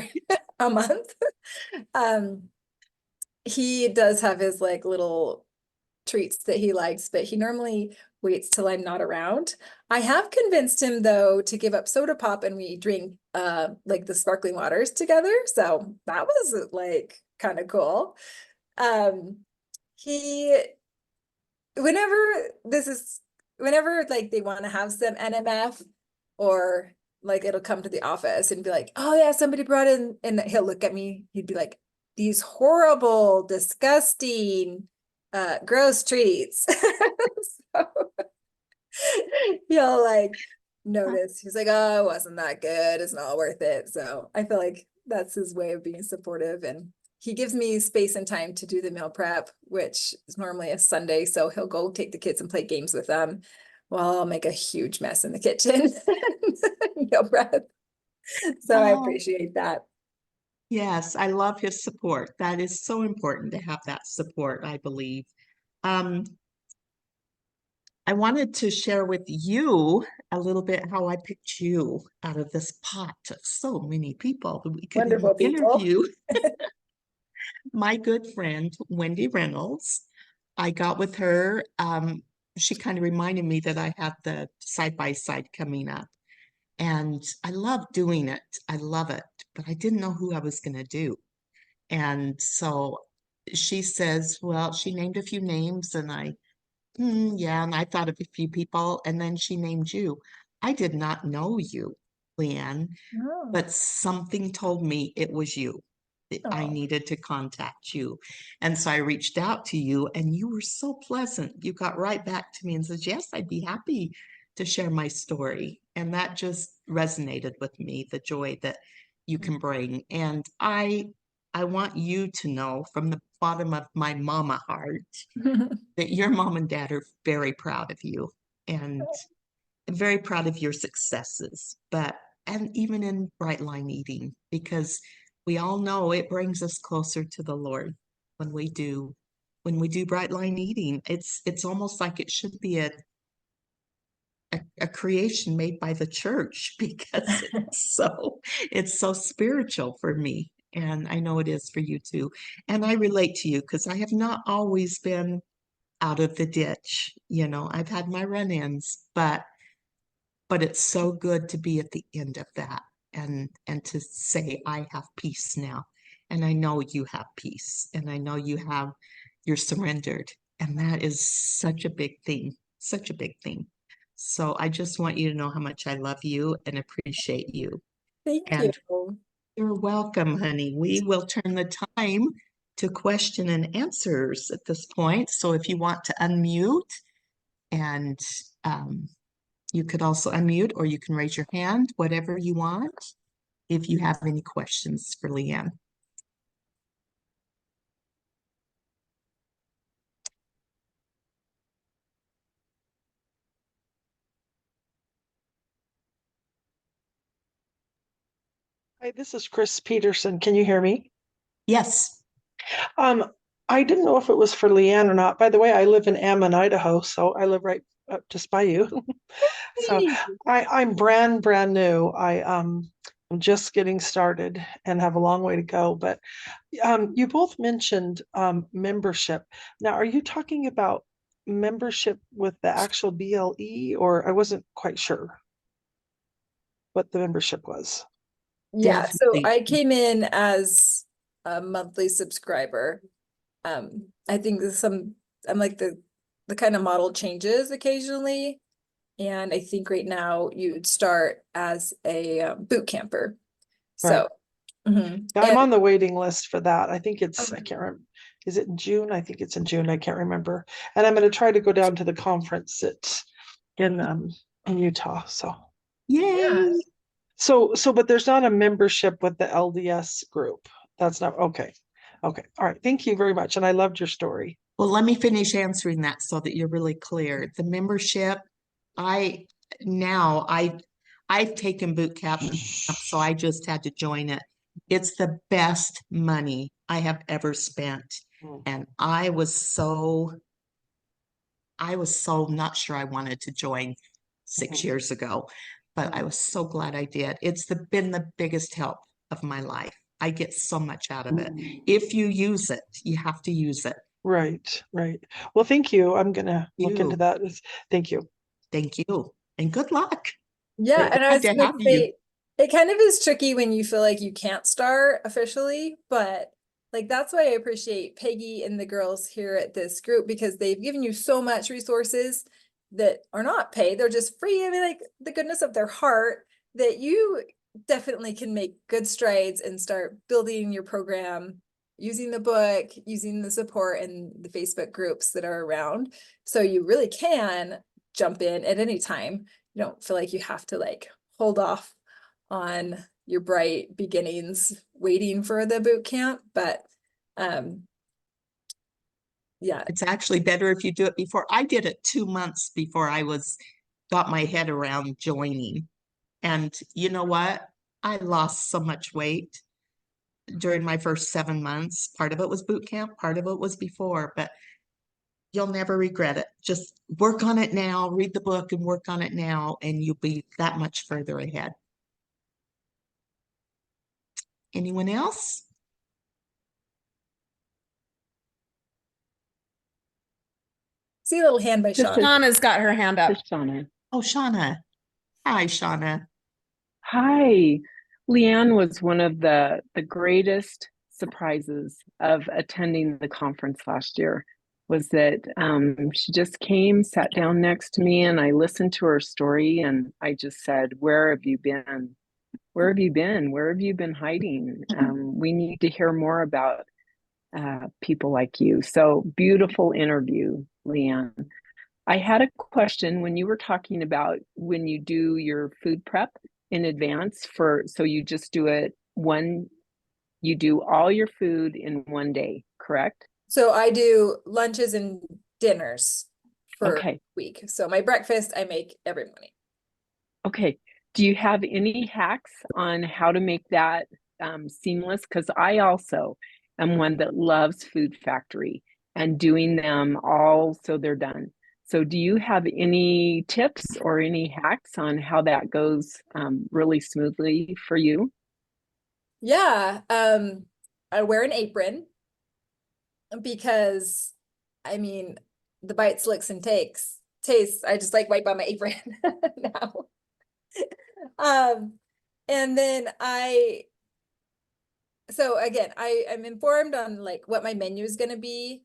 a month. Um, he does have his like little treats that he likes, but he normally waits till I'm not around. I have convinced him though to give up soda pop and we drink like the sparkling waters together. So that was like kind of cool. Um he whenever this is whenever like they want to have some NMF, or like it'll come to the office and be like, oh yeah, somebody brought in, and he'll look at me, he'd be like, these horrible, disgusting, gross treats. So he'll like notice, he's like, oh, it wasn't that good, it's not worth it. So I feel like that's his way of being supportive, and he gives me space and time to do the meal prep, which is normally a Sunday. So he'll go take the kids and play games with them while I'll make a huge mess in the kitchen. Meal prep. So I Oh, appreciate that. yes, I love his support. That is so important to have that support, I believe. Um, I wanted to share with you a little bit how I picked you out of this pot of so many people that we could Wonderful people. interview. My good friend, Wendy Reynolds, I got with her. She kind of reminded me that I had the side by side coming up, and I love doing it. I love it, but I didn't know who I was going to do. And so she says, well, she named a few names, and yeah, and I thought of a few people, and then she named you. I did not know you, LeeAnn, Oh, but something told me it was you. That I oh. needed to contact you. And so I reached out to you, and you were so pleasant. You got right back to me and says, yes, I'd be happy to share my story. And that just resonated with me, the joy that you can bring. And I want you to know from the bottom of my mama heart that your mom and dad are very proud of you and very proud of your successes, but and even in bright line eating, because we all know it brings us closer to the Lord when we do bright line eating. It's almost like it should be a creation made by the church because it's so spiritual for me. And I know it is for you too. And I relate to you because I have not always been out of the ditch. You know, I've had my run-ins, but it's so good to be at the end of that and to say I have peace now. And I know you have peace and I know you're surrendered. And that is such a big thing, such a big thing. So I just want you to know how much I love you and appreciate you. Thank you. And you're welcome, honey. We will turn the time to question and answers at this point. So if you want to unmute and you could also unmute or you can raise your hand, whatever you want, if you have any questions for LeeAnn. Hi, this is Chris Peterson. Can you hear me? Yes. Um, I didn't know if it was for LeeAnn or not. By the way, I live in Ammon, Idaho, so I live right up just by you. So Hey. I'm brand new. I'm just getting started and have a long way to go. But you both mentioned membership. Now, are you talking about membership with the actual BLE, or I wasn't quite sure what the membership was. Yeah, so Definitely. I came in as a monthly subscriber. I think I'm like the kind of model changes occasionally. And I think right now you'd start as a boot camper. Right. So, mhm. Yeah, I'm on the waiting list for that. I think it's, I Okay. can't remember. Is it in June? I think it's in June. I can't remember. And I'm going to try to go down to the conference in Utah. So, Yay. but there's not a membership with the LDS group. That's not okay. Okay. All right. Thank you very much. And I loved your story. Well, let me finish answering that so that you're really clear. The membership, I now I've taken boot camp, so I just had to join it. It's the best money I have ever spent. Mm. And I was so not sure I wanted to join 6 years ago, but I was so glad I did. Been the biggest help of my life. I get so much out of it. If you use it, you have to use it. Right, right. Well, thank you. I'm gonna look into You. that. Thank you. Thank you. And good luck. Yeah, We're and I glad was to gonna have you. say, it kind of is tricky when you feel like you can't start officially, but like that's why I appreciate Peggy and the girls here at this group because they've given you so much resources that are not paid. They're just free. I mean, like the goodness of their heart that you definitely can make good strides and start building your program using the book, using the support and the Facebook groups that are around. So you really can jump in at any time. You don't feel like you have to like hold off on your bright beginnings waiting for the boot camp, but yeah. It's actually better if you do it before. I did it 2 months before got my head around joining. And you know what? I lost so much weight during my first 7 months. Part of it was boot camp, part of it was before, but you'll never regret it. Just work on it now, read the book and work on it now, and you'll be that much further ahead. Anyone else? See a little hand by Just Sean. Shauna's got her hand up. Shauna. Oh, Shauna. Hi, Shauna. Hi. LeeAnn was one of the greatest surprises of attending the conference last year was that she just came, sat down next to me, and I listened to her story, and I just said, "Where have you been? Where have you been? Where have you been hiding? We need to hear more about people like you." So beautiful interview, LeeAnn. I had a question when you were talking about when you do your food prep in advance so you just do you do all your food in one day, correct? So I do lunches and dinners for Okay. a week. So my breakfast I make every morning. Okay. Do you have any hacks on how to make that seamless? Because I also am one that loves Food Factory and doing them all so they're done. So do you have any tips or any hacks on how that goes really smoothly for you? Yeah, I wear an apron because I mean the bites, licks, and tastes. I just like wipe on my apron now. And then so again, I'm informed on like what my menu is going to be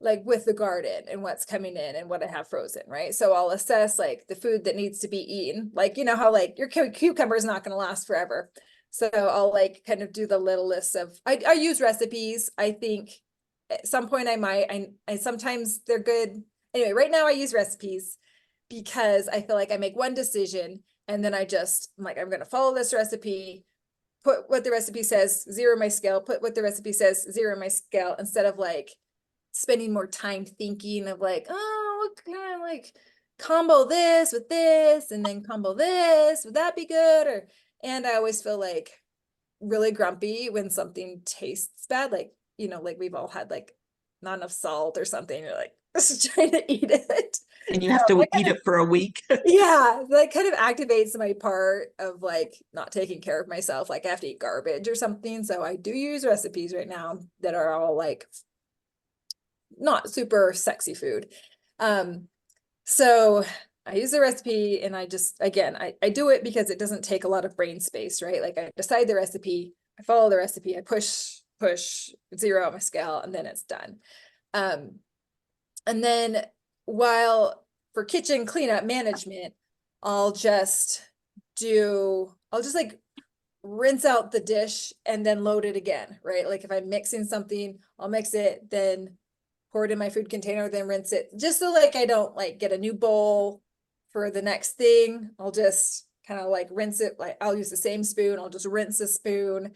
like with the garden and what's coming in and what I have frozen, right? So I'll assess like the food that needs to be eaten. Like, you know how like your cucumber is not going to last forever. So I'll like kind of do the little list of, I use recipes. I think at some point I sometimes they're good. Anyway, right now I use recipes because I feel like I make one decision and then I'm like, I'm going to follow this recipe, put what the recipe says, zero my scale, put what the recipe says, zero my scale, instead of like spending more time thinking of like, oh, what kind of like combo this with this and then combo this, would that be good? And I always feel like really grumpy when something tastes bad. Like, you know, like we've all had like not enough salt or something. You're like, just trying to eat it. And you have to eat it for a week. Yeah, that kind of activates my part of like not taking care of myself. Like I have to eat garbage or something. So I do use recipes right now that are all like not super sexy food. So I use the recipe and I just, again, I do it because it doesn't take a lot of brain space, right? Like I decide the recipe, I follow the recipe, I push, 0 on my scale, and then it's done. And then while for kitchen cleanup management, I'll just like rinse out the dish and then load it again, right? Like if I'm mixing something, I'll mix it, then pour it in my food container, then rinse it, just so like I don't like get a new bowl for the next thing. I'll just kind of like rinse it. Like I'll use the same spoon. I'll just rinse the spoon,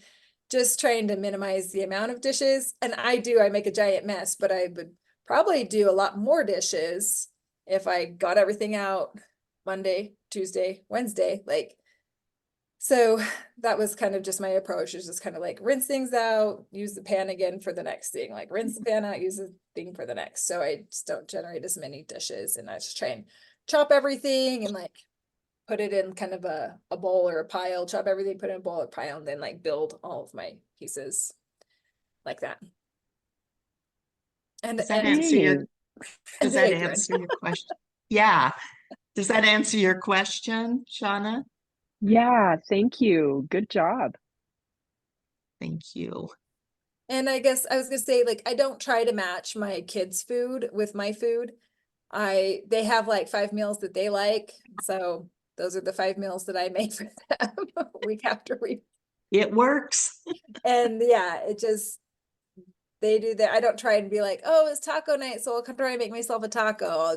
just trying to minimize the amount of dishes. And I make a giant mess, but I would probably do a lot more dishes if I got everything out Monday, Tuesday, Wednesday, like. So that was kind of just my approach, is just kind of like rinse things out, use the pan again for the next thing, like rinse the pan out, use the thing for the next. So I just don't generate as many dishes, and I just try and chop everything and like put it in kind of a bowl or a pile, chop everything, put it in a bowl or pile, and then like build all of my pieces like that. And Does that answer your, does that apron. answer your question? Yeah. Does that answer your question, Shauna? Yeah, thank you. Good job. Thank you. And I guess I was gonna say, like, I don't try to match my kids' food with my food. They have like 5 meals that they like, so those are the 5 meals that I make for them week after week. It works. And yeah, they do that. I don't try and be like, oh, it's taco night, so I'll come try and make myself a taco.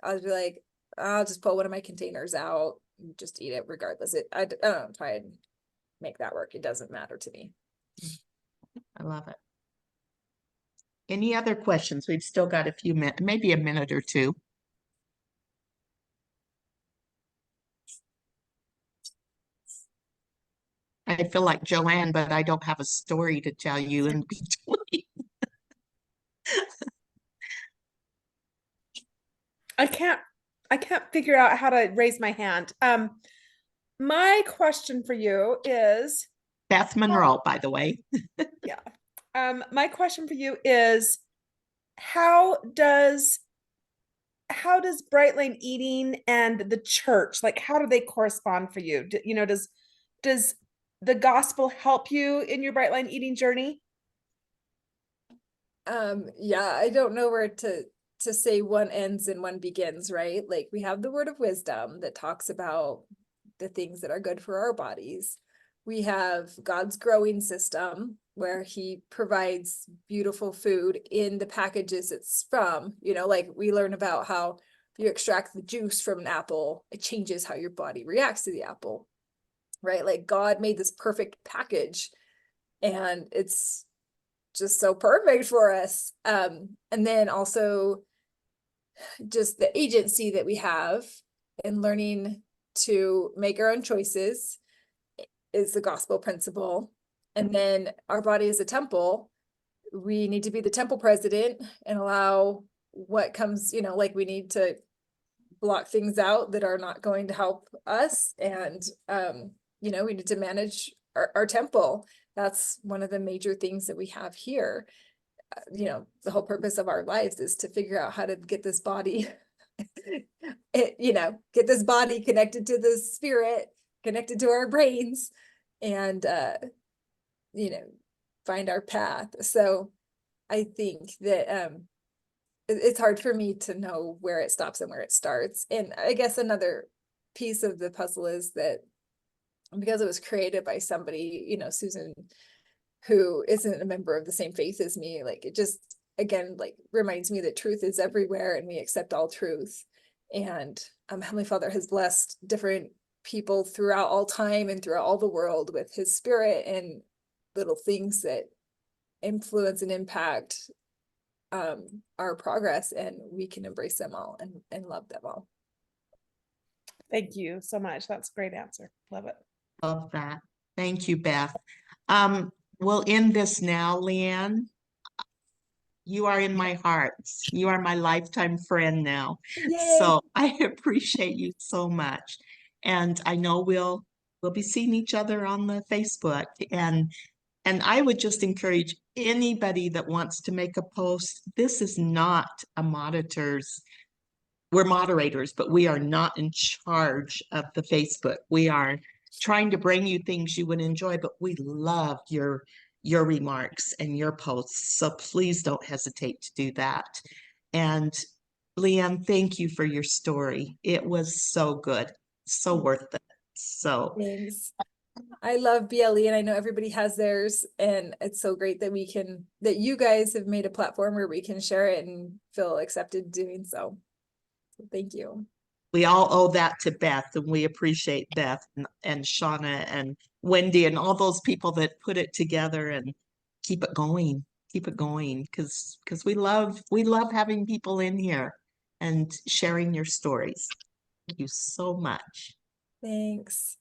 I'll be like, I'll just pull one of my containers out and just eat it regardless. I don't try and make that work. It doesn't matter to me. I love it. Any other questions? We've still got a few minutes, maybe a minute or two. I feel like Joanne, but I don't have a story to tell you in between. I can't figure out how to raise my hand. My question for you is, Beth Monroe, by the way. yeah. My question for you is, how does Bright Lane Eating and the church, like, how do they correspond for you? Does the gospel help you in your Bright Line Eating journey? Yeah, I don't know where to say one ends and one begins, right? Like we have the word of wisdom that talks about the things that are good for our bodies. We have God's growing system where he provides beautiful food in the packages it's from. Like we learn about how if you extract the juice from an apple, it changes how your body reacts to the apple, right? Like God made this perfect package and it's just so perfect for us. And then also just the agency that we have in learning to make our own choices is the gospel principle. And then our body is a temple. We need to be the temple president and allow what comes, like we need to block things out that are not going to help us. And, we need to manage our temple. That's one of the major things that we have here. The whole purpose of our lives is to figure out how to get this body, get this body connected to the spirit, connected to our brains, and, find our path. So I think that it's hard for me to know where it stops and where it starts. And I guess another piece of the puzzle is that because it was created by somebody, Susan, who isn't a member of the same faith as me, like it just, again, like reminds me that truth is everywhere and we accept all truth. And Heavenly Father has blessed different people throughout all time and throughout all the world with his spirit and little things that influence and impact our progress, and we can embrace them all and love them all. Thank you so much. That's a great answer. Love it. Love that. Thank you, Beth. We'll end this now, LeeAnn. You are in my heart. You are my lifetime friend now. Yay. So I appreciate you so much. And I know we'll be seeing each other on the Facebook. And I would just encourage anybody that wants to make a post. This is not a monitor's we're moderators, but we are not in charge of the Facebook. We are trying to bring you things you would enjoy, but we love your remarks and your posts. So please don't hesitate to do that. And LeeAnn, thank you for your story. It was so good, so worth it. So Thanks. I love BLE and I know everybody has theirs, and it's so great that that you guys have made a platform where we can share it and feel accepted doing so. So thank you. we all owe that to Beth, and we appreciate Beth and Shauna and Wendy and all those people that put it together and keep it going. Keep it going because we love having people in here and sharing your stories. Thank you so much. Thanks.